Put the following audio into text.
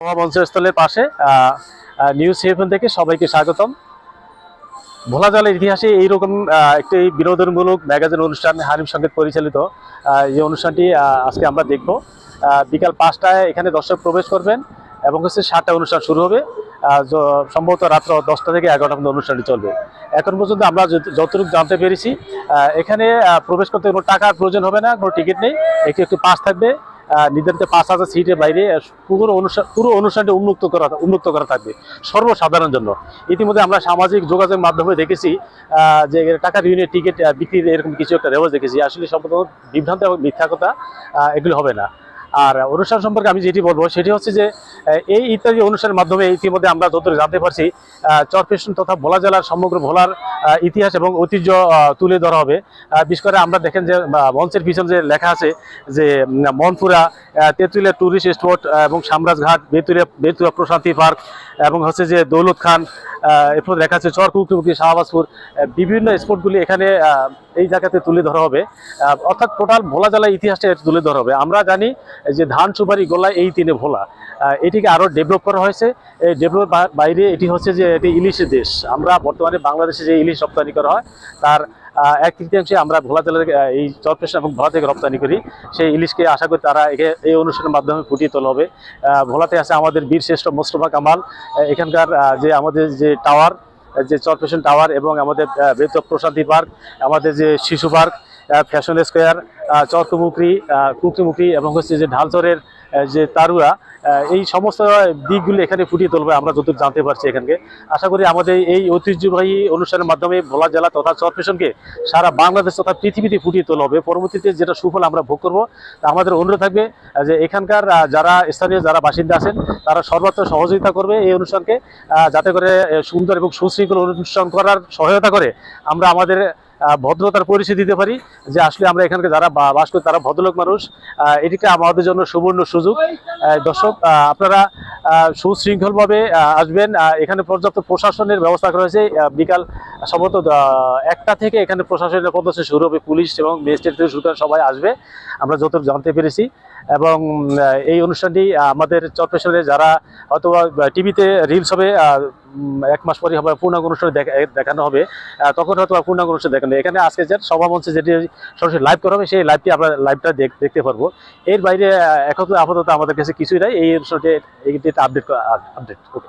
মঞ্চস্থলের পাশে নিউজ সিএফএন থেকে সবাইকে স্বাগতম। ভোলা জেলার ইতিহাসে এইরকম একটি বিনোদনমূলক ম্যাগাজিন অনুষ্ঠান হানিফ সঙ্গীত পরিচালিত এই অনুষ্ঠানটি আজকে আমরা দেখব। বিকাল 5টায় এখানে দর্শক প্রবেশ করবেন এবং হচ্ছে 7টায় অনুষ্ঠান শুরু হবে। সম্ভবত রাত্র 10টা থেকে 11টা পর্যন্ত অনুষ্ঠানটি চলবে। এখন পর্যন্ত আমরা যতটুকু জানতে পেরেছি এখানে প্রবেশ করতে কোনো টাকার প্রয়োজন হবে না, কোনো টিকিট নেই। একটি পাস থাকবে নির্ধারিত 5,000 সিটের বাইরে। পুরো অনুষ্ঠানটি উন্মুক্ত করা থাকবে সর্বসাধারণের জন্য। ইতিমধ্যে আমরা সামাজিক যোগাযোগ মাধ্যমে দেখেছি যে টাকার ইউনিট টিকিট বিক্রির এরকম কিছু একটা রেওয়াজ দেখেছি। আসলে সম্পূর্ণ বিভ্রান্ত এবং মিথ্যা কথা, এগুলো হবে না। আর অনুষ্ঠান সম্পর্কে আমি যেটি বলবো সেটি হচ্ছে যে এই ইত্যাদি অনুষ্ঠানের মাধ্যমে ইতিমধ্যে আমরা যতটুকু জানতে পারছি চরফ্যাশন তথা ভোলা জেলার সমগ্র ভোলার ইতিহাস এবং ঐতিহ্য তুলে ধরা হবে। বিশেষ করে আমরা দেখেন যে মঞ্চের পিছনে যে লেখা আছে যে মনপুরা, তেঁতুলিয়া ট্যুরিস্ট স্পট এবং সামরাজঘাট, বেতুয়া প্রশান্তি পার্ক এবং হচ্ছে যে দৌলত খান, এরপর দেখা যাচ্ছে চরকুকি, শাহবাজপুর, বিভিন্ন স্পটগুলি এখানে এই জায়গাতে তুলে ধরা হবে। অর্থাৎ টোটাল ভোলা জেলার ইতিহাসটা তুলে ধরা হবে। আমরা জানি যে ধান, সুপারি, গোলা এই তিনে ভোলা। এটিকে আরও ডেভেলপ করা হয়েছে। এই ডেভেলপ বাইরে এটি হচ্ছে যে এটি ইলিশের দেশ। আমরা বর্তমানে বাংলাদেশে যে ইলিশ রপ্তানি করা হয় তার 1/3 আমরা ভোলা জেলার এই চরফ্যাশন এবং ভোলা থেকে রপ্তানি করি। সেই ইলিশকে আশা করি তারা এই অনুষ্ঠানের মাধ্যমে ফুটিয়ে তোলা হবে। ভোলাতে আছে আমাদের বীরশ্রেষ্ঠ মোস্তফা কামাল, এখানকার যে আমাদের যে টাওয়ার, যে চরফ্যাশন টাওয়ার এবং আমাদের বেতুয়া প্রশান্তি পার্ক, আমাদের যে শিশু পার্ক, ফ্যাশন স্কোয়ার, কুকরিমুখী এবং হচ্ছে যে ঢালচরের যে তারুয়া, এই সমস্ত দিকগুলি এখানে ফুটিয়ে তুলবে আমরা যতটুকু জানতে পারছি। এখানকে আশা করি আমাদের এই ঐতিহ্যবাহী অনুষ্ঠানের মাধ্যমে ভোলা জেলা তথা চরফ্যাশনকে সারা বাংলাদেশ তথা পৃথিবীতে ফুটিয়ে তোলা হবে। পরবর্তীতে যেটা সুফল আমরা ভোগ করবো, আমাদের অনুরোধ থাকবে যে এখানকার যারা স্থানীয় যারা বাসিন্দা আছেন তারা সর্বাত্মক সহযোগিতা করবে এই অনুষ্ঠানকে, যাতে করে সুন্দর এবং সুশৃঙ্খল অনুষ্ঠান করার সহায়তা করে আমরা আমাদের ভদ্রতার পরিচয় দিতে পারি যে আসলে আমরা এখানকে যারা বাস করি তারা ভদ্রলোক মানুষ। এটিকে আমাদের জন্য সুবর্ণ সুযোগ। দর্শক, আপনারা সুশৃঙ্খলভাবে আসবেন। এখানে পর্যাপ্ত প্রশাসনের ব্যবস্থা করা হয়েছে। বিকাল সম্ভবত 1টা থেকে এখানে প্রশাসনের পদস্থ শুরু হবে। পুলিশ এবং ম্যাজিস্ট্রেট থেকে শুরু করে সবাই আসবে আমরা যতটুকু জানতে পেরেছি। এবং এই অনুষ্ঠানটি আমাদের চরফ্যাশনে যারা হয়তো টিভিতে রিলস হবে 1 মাস পরে হবে, পূর্ণাঙ্গ অনুষ্ঠানে দেখানো হবে, তখন হয়তো পূর্ণাঙ্গ অনুষ্ঠান দেখানো। এখানে আজকে যে সভামঞ্চে যেটি সরাসরি লাইভ করা হবে সেই লাইভটি আমরা দেখতে পারবো। এর বাইরে এখন আপাতত আমাদের কাছে কিছুই নাই। এই অনুষ্ঠানটি আপডেট ওকে।